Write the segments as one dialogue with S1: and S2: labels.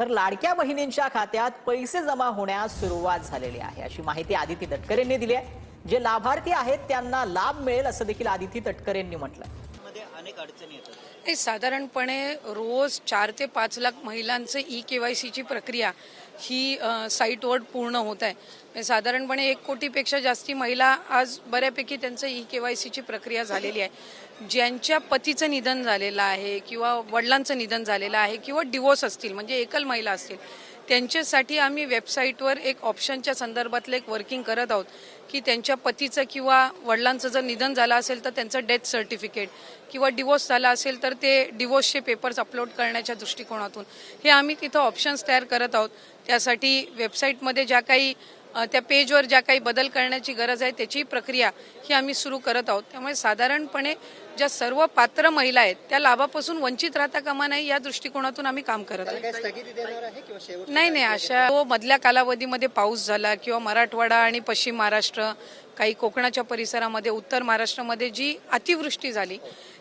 S1: तर लाडक्या बहिणींच्या खात्यात पैसे जमा होण्यास सुरुवात झालेली आहे, अशी माहिती आदिती तटकरेंनी दिली आहे। जे लाभार्थी आहेत त्यांना लाभ मिळेल असं देखील आदिती तटकरेंनी म्हटलं।
S2: अनेक अडचणी येतात।
S3: साधारणपणे रोज 4 ते 5 लाख महिलांचं ई-केवायसीची प्रक्रिया ही साईटवर पूर्ण होत आहे। साधारणपणे 1 कोटीपेक्षा जास्ती महिला आज बऱ्यापैकी त्यांचं ई-केवायसीची प्रक्रिया झालेली आहे। ज्यांच्या पतीचं निधन झालेलं आहे किंवा वडिलांचं निधन झालेलं आहे किंवा डिवोर्स असतील म्हणजे एकल महिला असतील, त्यांच्यासाठी आम्ही वेबसाईटवर एक ऑप्शनच्या संदर्भातलं एक वर्किंग करत आहोत की त्यांच्या पतीचं किंवा वडिलांचं जर निधन झालं असेल तर त्यांचं डेथ सर्टिफिकेट किंवा डिवोर्स झाला असेल तर ते डिवोर्सचे पेपर्स अपलोड करण्याच्या दृष्टिकोनातून हे आम्ही तिथं ऑप्शन्स तयार करत आहोत। त्यासाठी वेबसाईटमध्ये ज्या काही त्या पेजवर ज्या काही बदल करण्याची गरज आहे त्याची प्रक्रिया ही आम्ही सुरू करत आहोत। त्यामुळे साधारणपणे ज्या सर्व पात्र महिला आहेत त्या लाभापासून वंचित राहता कामा नये या दृष्टिकोनातून आम्ही काम करत आहोत। नाही, अशा मधल्या कालावधीमध्ये पाऊस झाला किंवा मराठवाडा आणि पश्चिम महाराष्ट्र, काही कोकणाच्या परिसरामध्ये, उत्तर महाराष्ट्रामध्ये जी अतिवृष्टी झाली,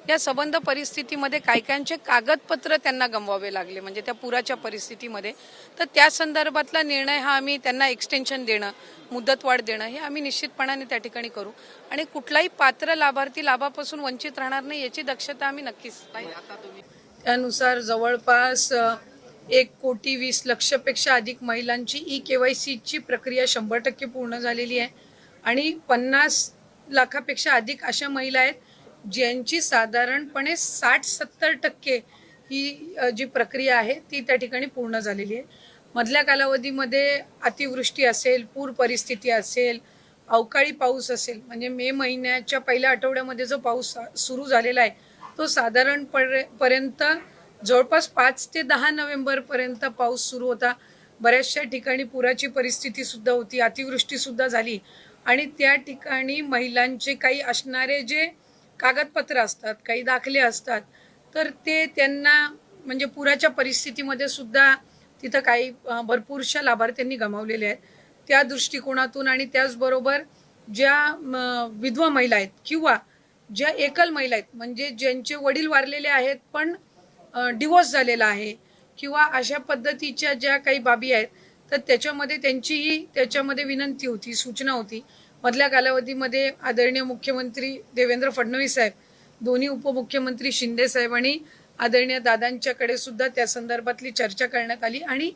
S3: या संबंध परिस्थितीमध्ये कायकांचे कागदपत्र त्यांना गमवावे लागले म्हणजे त्या पुराच्या परिस्थितीमध्ये। तर त्या संदर्भातला निर्णय हा आम्ही त्यांना एक्सटेन्शन देणं, मुदतवाढ देणं हे आम्ही निश्चितपणाने त्या ठिकाणी करू आणि कुठलाही पात्र लाभार्थी लाभापासून वंचित राहणार नाही याची दक्षता आम्ही नक्कीच। त्यानुसार जवळपास 1,20,00,000पेक्षा अधिक महिलांची ई-केवायसीची प्रक्रिया 100% पूर्ण झालेली आहे आणि 50 लाखापेक्षा अधिक अशा महिला आहेत ज्यांची साधारणपणे 60-70% ही जी प्रक्रिया आहे ती त्या ठिकाणी पूर्ण झालेली आहे। मधल्या कालावधीमध्ये अतिवृष्टी असेल, पूर परिस्थिती असेल, अवकाळी पाऊस असेल म्हणजे मे महिन्याच्या पहिल्या आठवड्यामध्ये जो पाऊस सुरू झालेला आहे तो साधारणपर्यंत जवळपास 5 ते 10 नोव्हेंबरपर्यंत पाऊस सुरू होता। बऱ्याचशा ठिकाणी पुराची परिस्थिती सुद्धा होती, अतिवृष्टी सुद्धा झाली आणि त्या ठिकाणी महिलांचे काही असणारे जे कागदपत्र असतात, काही दाखले असतात, तर ते त्यांना म्हणजे पुराच्या परिस्थितीमध्ये सुद्धा तिथं काही भरपूरशा लाभार्थ्यांनी गमावलेले आहेत। त्या दृष्टिकोनातून आणि त्याचबरोबर ज्या विधवा महिला आहेत किंवा ज्या एकल महिला आहेत म्हणजे ज्यांचे वडील वारलेले आहेत पण डिवोर्स झालेला आहे किंवा अशा पद्धतीच्या ज्या काही बाबी आहेत तर त्याच्यामध्ये त्यांचीही त्याच्यामध्ये विनंती होती, सूचना होती। मधल्या कालावधीमध्ये आदरणीय मुख्यमंत्री देवेंद्र फडणवीस साहेब, दोन्ही उपमुख्यमंत्री शिंदे साहेब आणि आदरणीय दादांच्याकडे सुद्धा त्या संदर्भातली चर्चा करण्यात आली आणि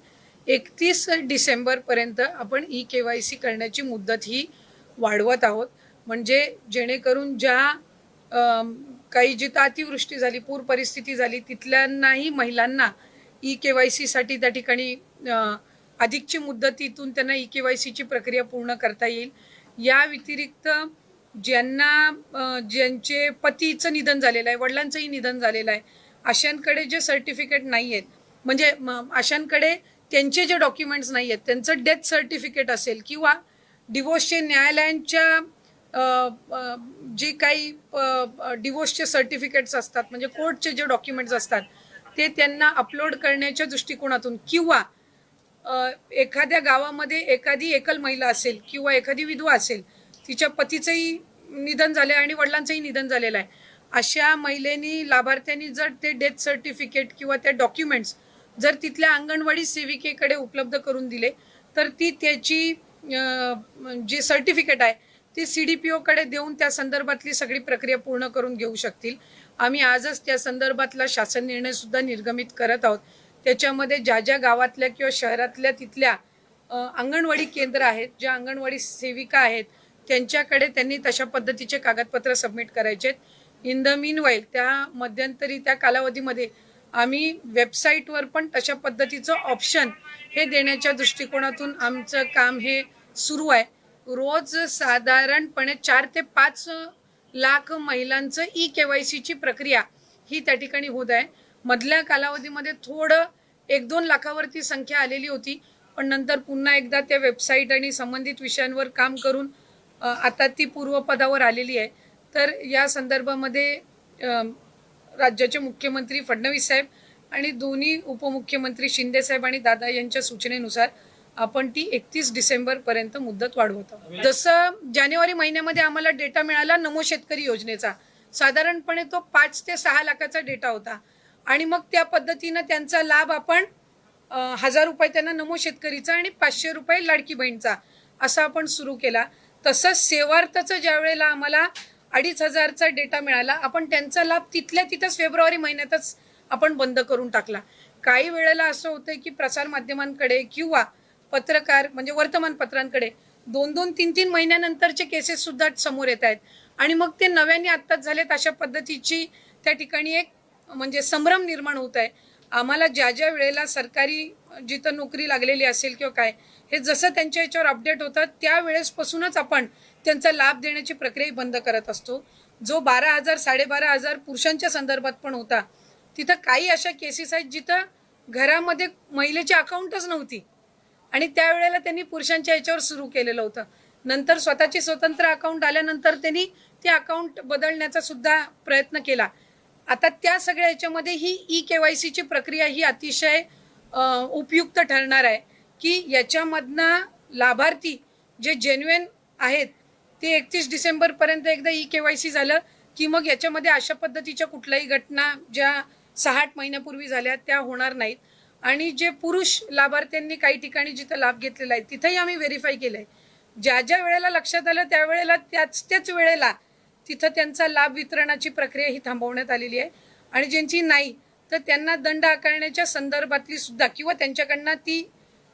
S3: 31 डिसेंबरपर्यंत आपण ई-केवायसी करण्याची मुदत ही वाढवत आहोत म्हणजे जेणेकरून ज्या काही जिथं अतिवृष्टी झाली, पूर परिस्थिती झाली तिथल्यांनाही महिलांना ई-केवायसीसाठी त्या ठिकाणी अधिकची मुदतीतून त्यांना ई-केवायसीची प्रक्रिया पूर्ण करता येईल। या व्यतिरिक्त ज्यांचे पतीचं निधन झालेलं आहे, वडिलांचंही निधन झालेलं आहे, अशांकडे जे सर्टिफिकेट नाही आहेत म्हणजे अशांकडे त्यांचे जे डॉक्युमेंट्स नाही आहेत, त्यांचं डेथ सर्टिफिकेट असेल किंवा डिवोर्सचे न्यायालयांच्या जे काही डिवोर्सचे सर्टिफिकेट्स असतात म्हणजे कोर्टचे जे डॉक्युमेंट्स असतात ते त्यांना अपलोड करण्याच्या दृष्टिकोनातून किंवा एखाद्या गावामध्ये एखादी एकल महिला असेल किंवा एखादी विधवा असेल, तिच्या पतीचंही निधन झालं आणि वडिलांचंही निधन झालेलं आहे, अशा महिलेनी लाभार्थ्यांनी जर ते डेथ सर्टिफिकेट किंवा त्या डॉक्युमेंट्स जर तिथल्या अंगणवाडी सेविकेकडे उपलब्ध करून दिले तर ती त्याची जे सर्टिफिकेट आहे ती CDPOकडे देऊन त्या संदर्भातली सगळी प्रक्रिया पूर्ण करून घेऊ शकतील। आम्ही आजच त्या संदर्भातला शासन निर्णय सुद्धा निर्गमित करत आहोत। त्याच्यामध्ये ज्या ज्या गावातल्या किंवा शहरातल्या तिथल्या अंगणवाडी केंद्र आहेत, ज्या अंगणवाडी सेविका आहेत त्यांच्याकडे त्यांनी तशा पद्धतीचे कागदपत्र सबमिट करायचे आहेत। इन द मीनवाईल त्या मध्यंतरी त्या कालावधीमध्ये आम्ही वेबसाईटवर पण तशा पद्धतीचं ऑप्शन हे देण्याच्या दृष्टिकोनातून आमचं काम हे सुरू आहे। रोज साधारणपणे 4 ते 5 लाख महिलांचं ई-केवायसीची प्रक्रिया ही त्या ठिकाणी होत आहे। मधल्या कालावधीमध्ये थोडं 1-2 लाखावरती संख्या आलेली होती पण नंतर पुन्हा एकदा त्या वेबसाईट आणि संबंधित विषयांवर काम करून आता ती पूर्वपदावर आलेली आहे। तर या संदर्भामध्ये राज्याचे मुख्यमंत्री फडणवीस साहेब आणि दोन्ही उपमुख्यमंत्री शिंदे साहेब आणि दादा यांच्या सूचनेनुसार आपण ती 31 डिसेंबरपर्यंत मुदत वाढवत आहोत। जसं जानेवारी महिन्यामध्ये आम्हाला डेटा मिळाला नमो शेतकरी योजनेचा, साधारणपणे तो 5 ते 6 लाखाचा डेटा होता आणि मग त्या पद्धतीनं त्यांचा लाभ आपण 1000 रुपये त्यांना नमो शेतकरीचा आणि 500 रुपये लाडकी बहीणचा असा आपण सुरू केला. तसंच सेवार्थचं ज्या वेळेला आम्हाला 2500चा डेटा मिळाला, आपण त्यांचा लाभ तिथल्या तिथंच फेब्रुवारी महिन्यातच आपण बंद करून टाकला. काही वेळेला असं होतं की प्रसारमाध्यमांकडे किंवा पत्रकार म्हणजे वर्तमानपत्रांकडे 2-2, 3-3 महिन्यानंतरचे केसेस सुद्धा समोर येत आहेत आणि मग ते नव्याने आत्ताच झालेत अशा पद्धतीची त्या ठिकाणी एक म्हणजे संभ्रम निर्माण होत आहे. आम्हाला ज्या ज्या वेळेला सरकारी जिथं नोकरी लागलेली असेल किंवा काय हे जसं त्यांच्या याच्यावर अपडेट होतं त्यावेळेसपासूनच आपण त्यांचा लाभ देण्याची प्रक्रिया बंद करत असतो. जो 12,000 12,500 पुरुषांच्या संदर्भात पण होता, तिथं काही अशा केसेस आहेत जिथं घरामध्ये महिलेची अकाउंटच नव्हती आणि त्यावेळेला त्यांनी पुरुषांच्या याच्यावर सुरू केलेलं होतं. नंतर स्वतःची स्वतंत्र अकाउंट आल्यानंतर त्यांनी ते अकाउंट बदलण्याचा सुद्धा प्रयत्न केला. आता त्या सगळ्या याच्यामध्ये ही KYC ची प्रक्रिया ही अतिशय उपयुक्त ठरणार आहे की याच्यामधनं लाभार्थी जे जेन्युइन आहेत ते 31 डिसेंबरपर्यंत एकदा KYC झालं की मग याच्यामध्ये अशा पद्धतीच्या कुठल्याही घटना ज्या 6-8 महिन्यापूर्वी झाल्या त्या होणार नाहीत. आणि जे पुरुष लाभार्थ्यांनी काही ठिकाणी जिथं लाभ घेतलेला आहे तिथंही आम्ही व्हेरीफाय केलंय. ज्या ज्या वेळेला लक्षात आलं त्यावेळेला त्याच वेळेला तिथं त्यांचा लाभ वितरणाची प्रक्रिया ही थांबवण्यात आलेली आहे आणि ज्यांची नाही तर त्यांना दंड आकारण्याच्या संदर्भातली सुद्धा किंवा त्यांच्याकडनं ती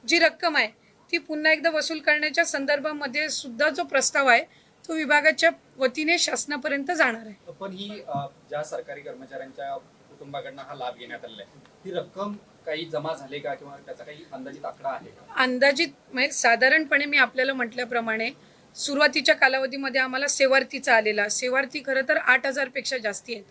S3: जी रक्कम आहे ती पुन्हा एकदा वसूल करण्याच्या संदर्भामध्ये सुद्धा जो प्रस्ताव आहे तो विभागाच्या वतीने शासनापर्यंत जाणार आहे.
S2: पण ही ज्या सरकारी कर्मचाऱ्यांच्या कुटुंबाकडनं हा लाभ घेण्यात आलेला आहे ही रक्कम काही जमा झाली का किंवा त्याचा काही अंदाजित आकडा आहे का?
S3: अंदाजित म्हणजे साधारणपणे मी आपल्याला म्हटल्याप्रमाणे सुरुवातीच्या कालावधीमध्ये आम्हाला सेवार्थीचा आलेला, सेवार्थी खरं तर 8,000 पेक्षा जास्ती आहेत,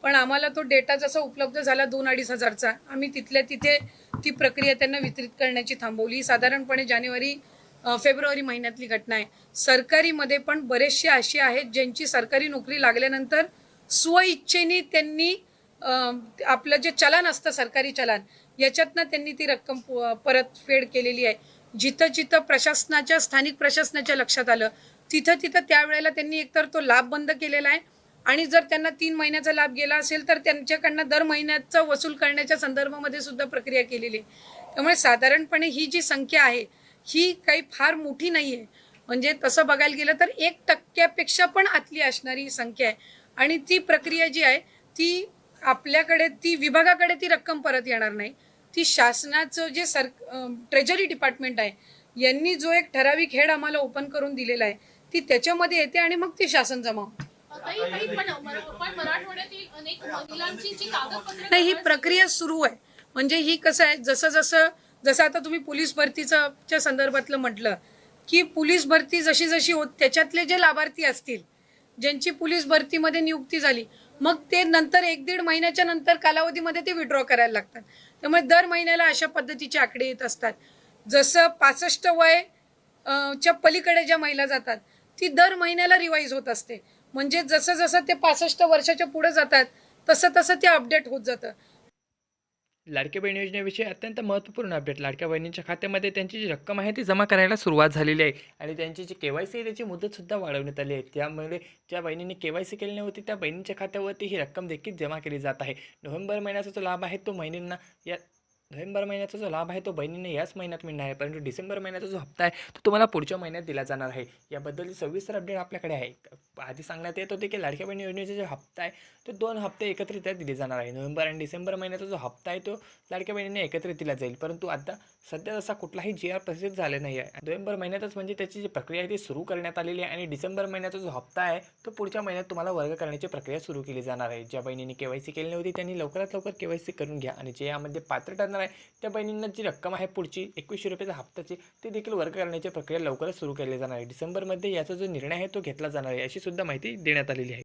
S3: पण आम्हाला तो डेटा जसा उपलब्ध झाला 2-2.5 हजारचा, आम्ही तिथल्या तिथे ती प्रक्रिया त्यांना वितरित करण्याची थांबवली. साधारणपणे फेब्रुवारी महिन्यातली घटना आहे. सरकारीमध्ये पण बरेचसे असे आहेत ज्यांची सरकारी नोकरी लागल्यानंतर स्वइच्छेने त्यांनी आपलं जे चलन असतं सरकारी चलन याच्यातनं त्यांनी ती रक्कम परतफेड केलेली आहे. जिथं जिथं प्रशासनाच्या स्थानिक प्रशासनाच्या लक्षात आलं तिथं त्यावेळेला त्यांनी एकतर तो लाभ बंद केलेला आहे आणि जर त्यांना 3 महिन्याचा लाभ गेला असेल तर त्यांच्याकडनं दर महिन्याचा वसूल करण्याच्या संदर्भामध्ये सुद्धा प्रक्रिया केलेली आहे. त्यामुळे साधारणपणे ही जी संख्या आहे ही काही फार मोठी नाही आहे. म्हणजे तसं बघायला गेलं तर 1% पण आतली असणारी संख्या आहे आणि ती प्रक्रिया जी आहे ती आपल्याकडे ती विभागाकडे ती रक्कम परत येणार नाही. ती शासनाचं जे ट्रेजरी डिपार्टमेंट आहे यांनी जो एक ठराविक हेड आम्हाला ओपन करून दिलेला आहे ती त्याच्यामध्ये येते आणि मग ती शासन जमा होते. नाही, ही प्रक्रिया सुरू आहे. म्हणजे ही कसं आहे जसं आता तुम्ही पोलीस भरतीच्या संदर्भातलं म्हटलं की पोलीस भरती जशी होत त्याच्यातले जे लाभार्थी असतील ज्यांची पोलीस भरतीमध्ये नियुक्ती झाली मग ते नंतर 1-1.5 महिन्याच्या नंतर कालावधीमध्ये ते विड्रॉ करायला लागतात. त्यामुळे दर महिन्याला अशा पद्धतीचे आकडे येत असतात. जसं 65 वय च्या पलीकडे ज्या महिला जातात ती दर महिन्याला रिवाईज होत असते. म्हणजे जसं ते 65 वर्षाच्या पुढे जातात तसं ते अपडेट होत जातं.
S4: लाडक्या बहीण योजनेविषयी अत्यंत महत्त्वपूर्ण अपडेट. लाडक्या बहिणींच्या खात्यामध्ये त्यांची जी रक्कम आहे ती जमा करायला सुरुवात झालेली आहे आणि त्यांची जी KYC आहे त्याची मुदतसुद्धा वाढवण्यात आली आहे. त्यामुळे ज्या बहिणींनी KYC केली नव्हती त्या बहिणींच्या खात्यावरती ही रक्कम देखील जमा केली जात आहे. नोव्हेंबर महिन्याचा जो लाभ आहे तो बहिणींना याच महिन्यात मिळणार आहे, परंतु डिसेंबर महिन्याचा जो हप्ता आहे तो तुम्हाला पुढच्या महिन्यात दिला जाणार आहे. याबद्दल सविस्तर अपडेट आपल्याकडे आहे. आधी सांगण्यात येत होते की लाडक्या बहीण योजनेचा जो हप्ता आहे तो 2 हप्ते एकत्रित दिले जाणार आहे. नोव्हेंबर आणि डिसेंबर महिन्याचा जो हप्ता आहे तो लाडक्या बहिणींना एकत्रित दिला जाईल, परंतु आता सध्या तसा कुठलाही GR प्रसिद्ध झाले नाही आहे. नोव्हेंबर महिन्यातच म्हणजे त्याची जी प्रक्रिया आहे ती सुरू करण्यात आलेली आहे आणि डिसेंबर महिन्याचा जो हप्ता आहे तो पुढच्या महिन्यात तुम्हाला वर्ग करण्याची प्रक्रिया सुरू केली जाणार आहे. ज्या बहिणींनी KYC केली नव्हती त्यांनी लवकरात लवकर KYC करून घ्या आणि जे यामध्ये पात्र ठरणार आहे त्या बहिणींना जी रक्कम आहे पुढची 2100 रुपयाचा हप्त्याची ती देखील वर्ग करण्याची प्रक्रिया लवकरच सुरू केली जाणार आहे. डिसेंबरमध्ये याचा जो निर्णय आहे तो घेतला जाणार आहे अशी सुद्धा माहिती देण्यात आलेली आहे.